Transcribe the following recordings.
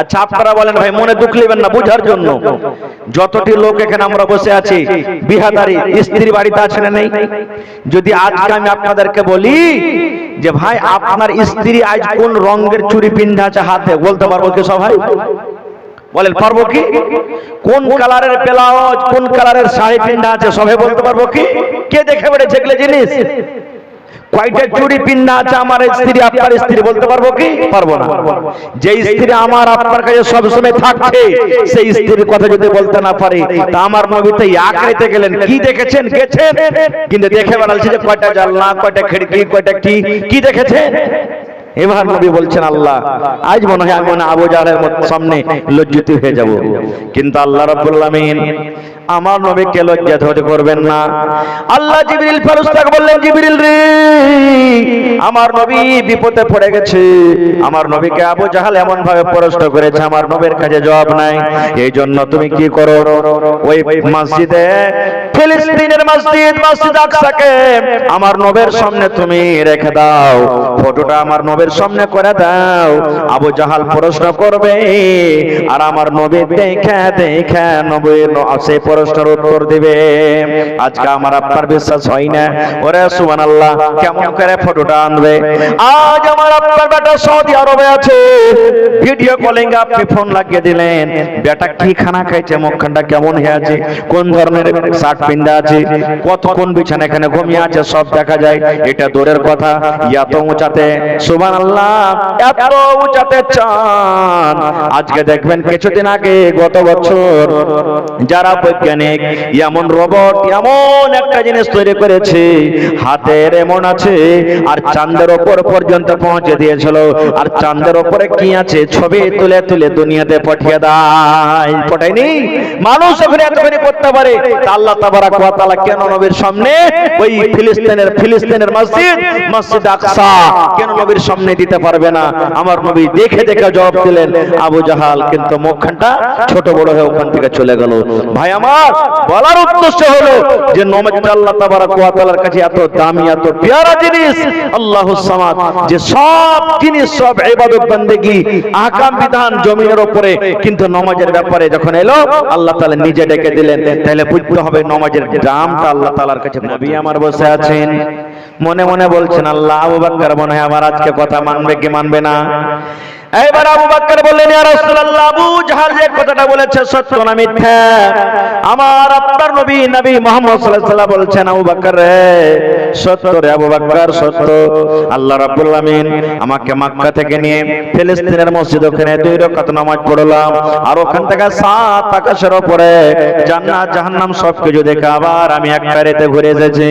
আচ্ছা আপনারা বলেন ভাই, মনে দুঃখ নেবেন না, বুঝার জন্য। যতটি লোক এখানে আমরা বসে আছি, বিহাদারি স্ত্রী বাড়িতে আছে না নেই? যদি আজকে আমি আপনাদেরকে বলি যে ভাই আপনার স্ত্রী আজ কোন রঙের চুড়ি পিন্ধা আছে হাতে, বলতে পারবো কি সবাই? বলেন পারবো কি? কোন কালারের ব্লাউজ, কোন কালারের শাড়ি পিন্ধা আছে সবাই বলতে পারবো কি? কে দেখে বেড়েছে এগুলো জিনিস? কয়টা চুড়ি পিন্ধা আছে আমার স্ত্রী, আপনার স্ত্রী, বলতে পারবো কি? পারবো না। যে স্ত্রী আমার আপনার কাছে সবসময় থাকছে, সেই স্ত্রীর কথা যদি বলতে না পারি, তা আমার নবীতে আঁকড়াইতে গেলেন, কি দেখেছেন? গেছেন কিন্তু দেখে বেড়াচ্ছে যে কয়টা জানলা, কয়টা খিড়কি, কয়টা কি দেখেছেন? এবার নবী বলছেন আল্লাহ, আজ মনে হয় আমি আবু জাহলের সামনে লজ্জিত হয়ে যাব, কিন্তু আল্লাহ রাব্বুল আলামিন আমার নবীকে লজ্জিত হতে করবেন না। আল্লাহ জিবরিল ফেরেশতাকে বললেন, জিবরিল রে, আমার নবী বিপদে পড়ে গেছে, আমার নবীকে আবু জাহল এমন ভাবে প্রশ্ন করেছে, আমার নবীর কাছে জবাব নাই। এই জন্য তুমি কি করো, ওই মসজিদে, ফিলিস্তিনের মসজিদ, মসজিদ আকসাকে আমার নবীর সামনে তুমি রেখে দাও, ফটোটা আমার নবীর সামনে করে দাও। আবু জাহাল প্রশ্ন করবে আর আমার নবী দেখে দেখে নবীর সেই প্রশ্নের উত্তর দিবে। আজকে আমার আপনার বিশ্বাস হয় না, ওরে সুবহানাল্লাহ, কেমন করে ফটোটা আনবে? আজ আমার আপনার বেটা সৌদি আরবে আছে, ভিডিও কলিং আপনি ফোন লাগিয়ে দিলেন, বেটা কি খানা খাইছে, মুখখানটা কেমন হয়ে আছে, কোন ধরনের শার্ট পিন্দা আছে, কতক্ষণ বিছানা এখানে ঘুমিয়ে আছে, সব দেখা যায়। এটা দূরের কথা, এত উঁচাতে, সুবহানাল্লাহ, এত উঁচাতে চান। আজকে দেখবেন কিছুদিন আগে, গত বছর, যারা বৈজ্ঞানিক এমন রোবট, এমন একটা জিনিস তৈরি করেছে, হাতের এমন আছে, আর চাঁদের ওপর পর্যন্ত পৌঁছে দিয়েছিল, আর চাঁদের ওপরে কি আছে ছবি তুলে তুলে দুনিয়াতে পাঠিয়ে দেয়। পাঠায়নি? মানুষ ওখানে এতখানি করতে পারে, আল্লাহ তাবারাক ওয়া তাআলা কেন নবীর সামনে ওই ফিলিস্তিনের মসজিদ, মসজিদ আকসা কেন নবীর সামনে দিতে পারবে না? আমার নবী দেখে দেখে জবাব দিলেন। আবু জাহাল কিন্তু মুখখানটা ছোট বড় হয়ে ওখান থেকে চলে গেল। ভাই আমার বলার উদ্দেশ্য হলো যে নবীটা আল্লাহ তাবারাক ওয়া তাআলার কাছে এত দামি, এত প্যারা জিনিস, আল্লাহুস সামাদ, যে সব জিনিস, সব ইবাদত বন্দেগী, আহকাম বিধান জমিনের উপরে, কিন্তু নামাজের ব্যাপারে যখন এলো আল্লাহ তাআলা নিজে ডেকে দিলেন। তাহলে বুঝতে হবে নামাজের দামটা আল্লাহ তাআলার কাছে। নবী আমার বসে আছেন, মনে মনে বলছেন আল্লাহ, আবু বকর মনে হয় আমার আজকে কথা মানবে কি মানবে না। এবার আবু বকর বললেন, ইয়া রাসূলুল্লাহ, আবু জাহাল যে কথাটা বলেছে সত্য না মিথ্যা? আমার আপনার নবী মুহাম্মদ সাল্লাল্লাহু আলাইহি ওয়াসাল্লাম বলছেন, আবু বকর রে, সত্য রে আবু বকর, সত্য। আল্লাহ রাব্বুল আলামিন আমাকে মক্কা থেকে নিয়ে ফিলিস্তিনের মসজিদ, ওখানে 2 রাকাত নামাজ পড়লাম, আর ওখান থেকে 7 আকাশের উপরে জান্নাত জাহান্নাম সবকিছু দেখে আবার আমি এক কারেতে ঘুরে এসেছি।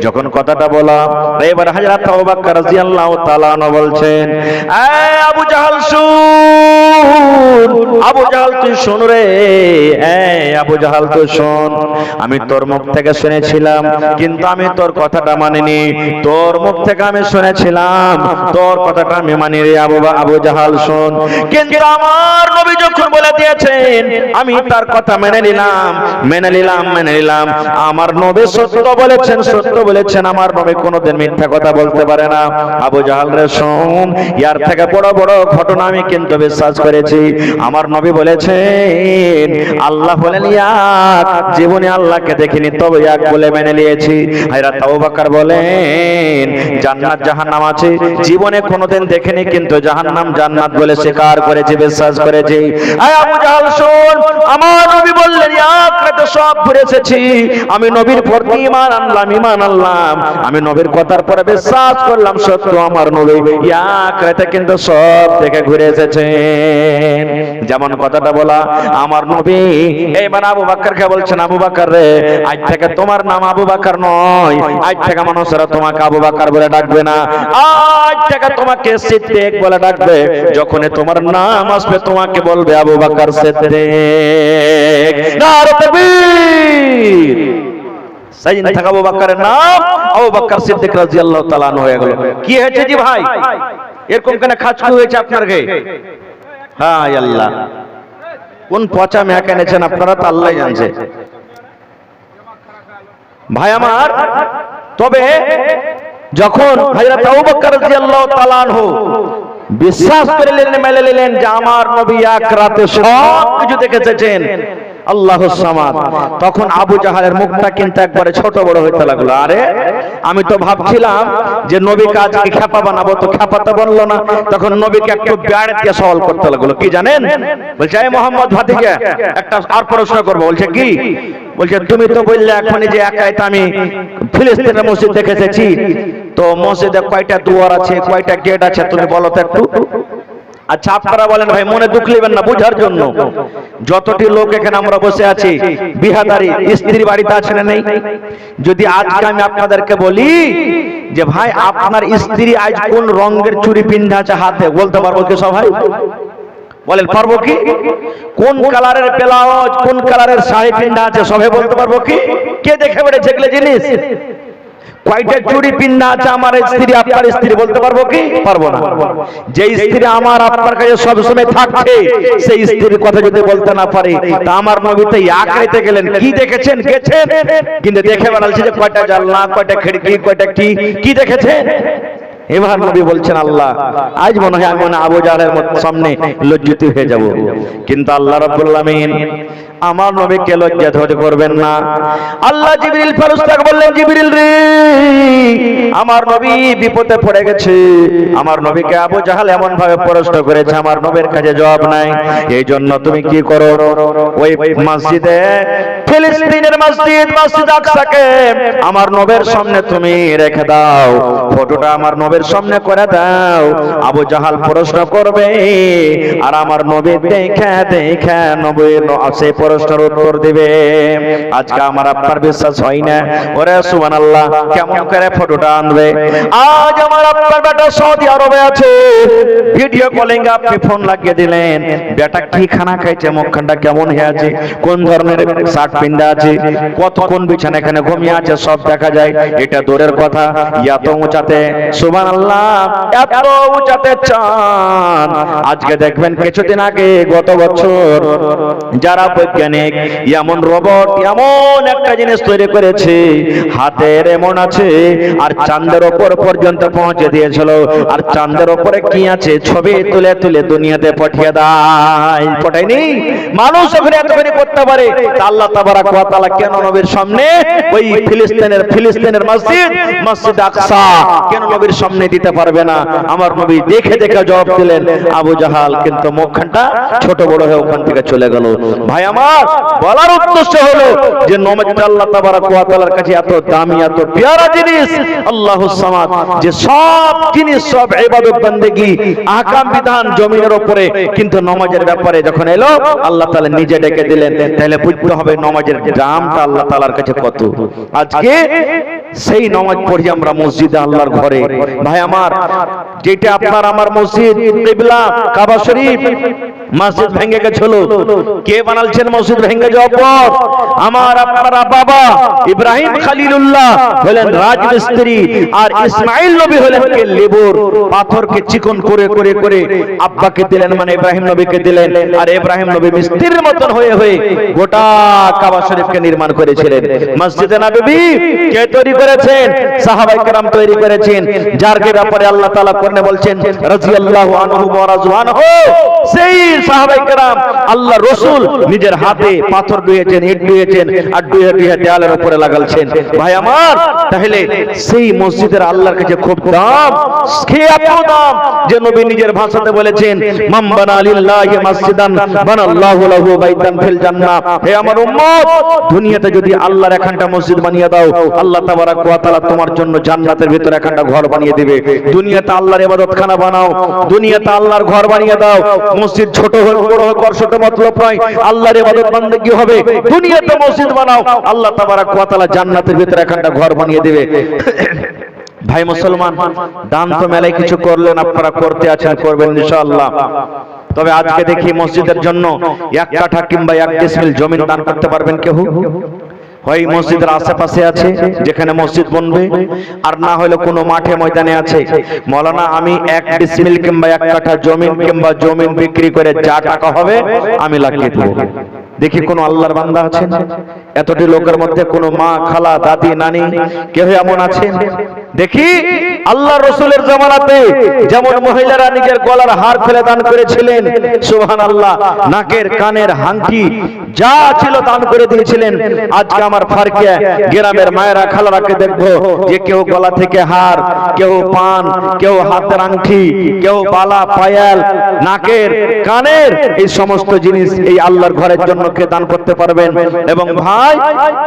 যখন কথাটা বলা, এবার হযরত আবু বকর রাদিয়াল্লাহু তাআলা আনহু বলছেন, আবু জাহাল শুন, আবু জাহাল তুই শোন রে, আবু জাহাল তুই শোন, আমি তোর মুখ থেকে শুনেছিলাম কিন্তু আমি তোর কথাটা মানিনি, তোর মুখ থেকে আমি শুনেছিলাম, তোর কথাটা আমি মানি রে আবু জাহাল শোন। কিন্তু আমার নবী যখন বলে দিয়েছেন আমি তার কথা মেনে নিলাম। আমার নবী সত্য বলেছেন, আমার নবী কোনোদিন মিথ্যা কথা বলতে পারে না। আবু জাহাল রে শোন, ইয়ার থেকে বড় বড় ঘটনা আমি কিন্তু বিশ্বাস করেছি। আমার নবী বলেছেন, আল্লাহ বলেন এক, জীবনে আল্লাহকে দেখিনি তবে এক বলে মেনে নিয়েছি। হযরত আবু বকর বলেন, জান্নাত জাহান্নাম আছে, জীবনে কোনোদিন দেখিনি কিন্তু জাহান্নাম জান্নাত বলে স্বীকার করেছি, বিশ্বাস করেছি। আবু জাহাল শোন, আমার নবী বললেন, এক রাতে সব ঘুরে এসেছি, আমি নবীর প্রতি ঈমান আনলাম, আমি নবীর কথার পরে বিশ্বাস করলাম, সত্য আমার নবী এক রাতে কিন্তু সব থেকে ঘুরে এসেছেন। যেমন কথাটা বলা, আমার নবী এইবার আবু বকরকে বলছেন, আবু বকর রে, আজ থেকে তোমার নাম আবু বকর নয়, আজ থেকে মানুষেরা তোমাকে আবু বকর বলে ডাকবে না, আজ থেকে তোমাকে সিদ্দিক বলে ডাকবে। যখনই তোমার নাম আসবে তোমাকে বলবে আবু বকর সিদ্দিক। নারে তাকবীর! সেদিন থেকে আবু বকরের নাম আবু বকর সিদ্দিক রাদিয়াল্লাহু তাআলা আনহু হয়ে গেল। কি হয়েছে জি ভাই, এরকম কেন খাচকু হয়েছে আপনার গায়ে? হায় আল্লাহ, কোন পচা মেয়ে এনেছেন আপনারা তো আল্লাহ জানছে। ভাই আমার, তবে যখন হযরত আবু বকর রাদিয়াল্লাহু তাআলা আনহু বিশ্বাস করে নিলেন, মেনে নিলেন যে আমার নবী এক রাতে সব কিছু দেখে এসেছেন, আল্লাহুস সামাদ। তখন আবু জাহালের মুখটা কিন্তু একবারে ছোট বড় হইতে লাগলো। আরে আমি তো ভাবছিলাম যে নবীকে আজকে খেপা বানাবো, তো খেপা তো বললো না। তখন নবীকে একটু ব্যাড় দিয়ে সওয়াল করতে লাগলো, কি জানেন? বলছে এই মোহাম্মদ ভাতিজা, একটা আর প্রশ্ন করবো। বলছে কি? বলছে তুমি তো বললে এখনই যে একাই আমি ফিলিস্তিনের মসজিদ দেখে এসেছি, তো মসজিদে কয়টা দুয়ার আছে, কয়টা গেট আছে, তুমি বলো তো একটু। আচ্ছা আপনারা বলেন ভাই, মনে দুঃখ নেবেন না, বুঝার জন্য। যতটি লোক এখানে আমরা বসে আছি, বিহাদারি স্ত্রী বাড়িতে আছে না নেই? যদি আজকে আমি আপনাদেরকে বলি যে ভাই আপনার স্ত্রী আজ কোন রঙের চুড়ি পিন্ধা আছে হাতে, বলতে পারবো কি সবাই? বলেন পারবো কি? কোন কালারের ব্লাউজ, কোন কালারের শাড়ি পিন্ধা আছে সবাই বলতে পারবো কি? কে দেখে বেড়েছে এগুলো জিনিস? কয়টা চুড়ি পিন্ধা আছে আমার স্ত্রী, আপনার স্ত্রী, বলতে পারবো কি? পারবো না। যে স্ত্রী আমার আপনার কাছে সবসময় থাকছে, সেই স্ত্রীর কথা যদি বলতে না পারে, তা আমার নবী তো আঁকড়াইতে গেলেন, কি দেখেছেন? গেছেন কিন্তু দেখে বেড়াচ্ছে যে কয়টা জানলা, কয়টা খিড়কি, কয়টা কি দেখেছেন? এবার নবী বলছেন আল্লাহ, আজ মনে হয় আমি আবু জাহলের সামনে লজ্জিত হয়ে যাব। কিন্তু আল্লাহ রাব্বুল আলামিন আমার নবীকে লজ্জা ধরে করবেন না। আল্লাহ জিবরিল ফেরেশতাকে বললেন, জিবরিল রে, আমার নবী বিপদে পড়ে গেছে। আমার নবীকে আবু জাহল এমন ভাবে প্রশ্ন করেছে, আমার নবীর কাছে জবাব নাই। এই জন্য তুমি কি করো, ওই মসজিদে, ফিলিস্তিনের মসজিদ, মসজিদ আকসাকে আমার নবীর সামনে তুমি রেখে দাও, ফটোটা আমার নবীর সামনে করে দাও। আবু জাহল প্রশ্ন করবে, আর আমার নবী দেখে দেখে নবীর সে প্রশ্নের উত্তর দিবে। আজকে আমার আপনার বিশ্বাস হয় না? ওরে সুবহানাল্লাহ, কেমন করে ফটোটা আনবে? আজ আমার আপনার বেটা সৌদি আরবে আছে, ভিডিও কলিং আপনি ফোন লাগিয়ে দিলেন, বেটা কি খানা খাইছে, মুখখানটা কেমন হয়ে আছে, কোন ধরনের শার্ট পিন্দা আছে, কতক্ষণ বিছানা এখানে ঘুমিয়ে আছে, সব দেখা যায়। এটা দূরের কথা, এত উঁচাতে, সুবহানাল্লাহ, এত উঁচাতে চান। আজকে দেখবেন কিছুদিন আগে, গত বছর, যারা বৈজ্ঞানিক এমন রোবট, এমন একটা জিনিস তৈরি করেছে, হাতের এমন আছে, আর চাঁদের ওপর পর্যন্ত পৌঁছে দিয়েছিল। আর চাঁদের ওপরে কি আছে, ছবি তুলে তুলে দুনিয়াতে পাঠিয়ে দেয়। পাঠায়নি? মানুষ ওখানে এতখানি করতে পারে, আল্লাহ তাবারাক ওয়া তাআলা কেন নবীর সামনে ওই ফিলিস্তিনের মসজিদ, মসজিদ আকসা কেন নবীর সামনে দিতে পারবে না? আমার নবী দেখে দেখে জবাব দিলেন। আবু জাহাল কিন্তু মুখখানটা ছোট বড় হয়ে ওখান থেকে চলে গেল। ভাই আমার বলার উদ্দেশ্য হলো যে নবীটা আল্লাহ তাবারাক ওয়া তাআলার কাছে এত দামি, এত প্যারা জিনিস, আল্লাহুস সামাদ, যে সব জিনিস, সব ইবাদত বন্দেগী, আহকাম বিধান জমিনের উপরে, কিন্তু নামাজের ব্যাপারে যখন এলো আল্লাহ তাআলা নিজে ডেকে দিলেন। তাহলে বুঝতে হবে নামাজের দামটা আল্লাহ তাআলার কাছে কত। আজকে সেই নামাজ পড়ি আমরা মসজিদে, আল্লাহর ঘরে। ভাই আমার, যেটা আপনার আমার মসজিদ, কিবলা, কাবা শরীফ, মসজিদ ভেঙে গেছিল, কে বানালছেন মসজিদ ভেঙে যাওয়ার পর? আমার আপনারা বাবা ইব্রাহিম খলিলুল্লাহ হলেন রাজমিস্ত্রি, আর ইসমাইল নবী হলেন কে লেবুর পাথরকে চিকন করে করে করে আব্বাকে দিলেন, মানে ইব্রাহিম নবীকে দিলেন। আর ইব্রাহিম নবী মিস্ত্রির মতন হয়ে হয়ে গোটা কাবা শরীফকে নির্মাণ করেছিলেন। মসজিদে নববী কে তৈরি করেছেন? সাহাবায়ে কেরাম তৈরি করেছেন, যার ব্যাপারে আল্লাহ তাআলা কোরআনে বলছেন রাদিয়াল্লাহু আনহু ওয়া রাযওয়ানহু। সেই সাহাবায়ে কেরাম আল্লাহ রাসূল নিজের হাতে পাথর ধুয়েছেন, ইট ধুয়েছেন, আর ধুয়ে ধুয়ে দেয়ালের উপরে লাগালছেন। ভাই আমার, তাহলে সেই মসজিদের আল্লাহর কাছে খুব দাম, কে এত দাম যে নবী নিজের ভাষাতে বলেছেন, মান বানা লিল্লাহি মাসজিদান বানাল্লাহু লাহু বাইতান ফিল জান্নাহ। হে আমার উম্মত, দুনিয়াতে যদি আল্লাহর একখানটা মসজিদ বানিয়ে দাও, আল্লাহ তাবারাক ওয়া তাআলা তোমার জন্য জান্নাতের ভিতরে একখানটা ঘর বানিয়ে দিবে। দুনিয়াতে আল্লাহর ইবাদতখানা বানাও, দুনিয়াতে আল্লাহর ঘর বানিয়ে দাও। মসজিদ ছোট হোক বড় হোক ওর সাথে মতলব নয়, আল্লাহর ইবাদত বান্দেগী হবে। দুনিয়াতে মসজিদ বানাও, আল্লাহ তাবারাক ওয়া তাআলা জান্নাতের ভিতরে একখানটা ঘর বানিয়ে দিবে। ভাই মুসলমান, দান তো মেলায় কিছু করলেন, আপনারা করতে আছেন, করবেন ইনশাআল্লাহ। তবে আজকে দেখি মসজিদের জন্য 1 কাঠা কিংবা 1 ডিসমিল জমি দান করতে পারবেন কেউ? ওই মসজিদের আশেপাশে আছে যেখানে মসজিদ বনবে, আর না হলে কোনো মাঠে ময়দানে আছে, মৌলানা আমি 1 ডিসমিল কিংবা 1 কাঠা জমি কিংবা জমিন বিক্রি করে যা টাকা হবে আমি লাগিয়ে দেব। দেখি কোন আল্লাহর বান্দা আছেন? এতটি লোকের মধ্যে কোন মা, খালা, দাদি, নানি কেউ এমন আছেন? দেখি আল্লাহ রসুলের জামানাতে যেমন মহিলারা নিজের গলার হার ফেলে দান করেছিলেন, সুবহানাল্লাহ, নাকের কানের হাঙ্কি যা ছিল দান করে দিয়েছিলেন। আজকে আমার ফারকিয়া গ্রামের মায়েরা খালারাকে দেখবো যে কেউ গলা থেকে হার, কেউ পান, কেউ হাতের আংটি, কেউ বালা পায়াল, নাকের কানের এই সমস্ত জিনিস এই আল্লাহর ঘরের জন্য কে দান করতে পারবেন? এবং ভাই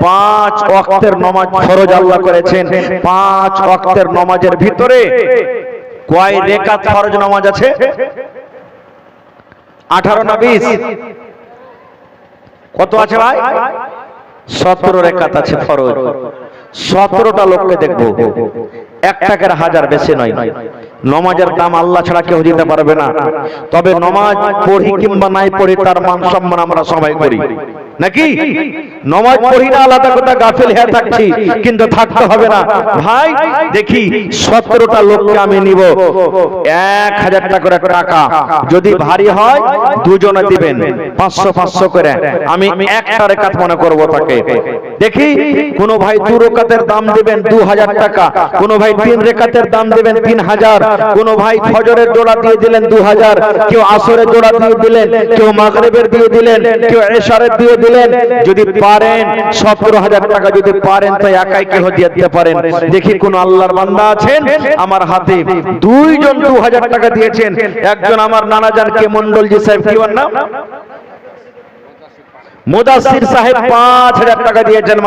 5 ওয়াক্তের নামাজ ফরজ আল্লাহ করেছেন। 5 ওয়াক্তের নামাজের ভিতরে কয় রাকাত ফরজ নামাজ আছে? 18 না 20? কত আছে ভাই? 17 রাকাত আছে ফরজ। 17টা লোককে দেখবো, 1 টাকার হাজার, বেশি নয়। নমাজের দাম আল্লাহ ছাড়া কেউ দিতে পারবে না। তবে নমাজ পড়ি কিংবা নাই পড়ি তার মান সম্মান আমরা সবাই করি, নাকি? নমাজ পড়ি না আলাদা কথা, গাফিল হয়ে থাকছি, কিন্তু থাকতে হবে না ভাই। দেখি 17টা লোককে আমি নিব, 1000 টাকা করে টাকা। যদি ভারী হয় দুজনে দিবেন 500 করে। আমি একটা রাকাত মনে করব তাকে। দেখি কোন ভাই 2 রাকাতের দাম দিবেন 2000 টাকা, কোন ভাই 3 রাকাতের দাম দিবেন 3000, কোন ভাই ফজরের জোড়া দিয়ে দিলেন 2000, কেউ আসরের জোড়া দিয়ে দিলেন, কেউ মাগরিবের দিয়ে দিলেন, কেউ এশারের দিয়ে দিলেন। যদি পারেন 17000 টাকা, যদি পারেন তো একাই কেউ দিয়ে দিতে পারেন। দেখি কোন আল্লাহর বান্দা আছেন? আমার হাতে 2 জন 2000 টাকা দিয়েছেন। একজন আমার নানাজান কে মন্ডলজি সাহেব, কি ওর নাম? মুদাসসির সাহেব 5000 টাকা দিয়েছেন।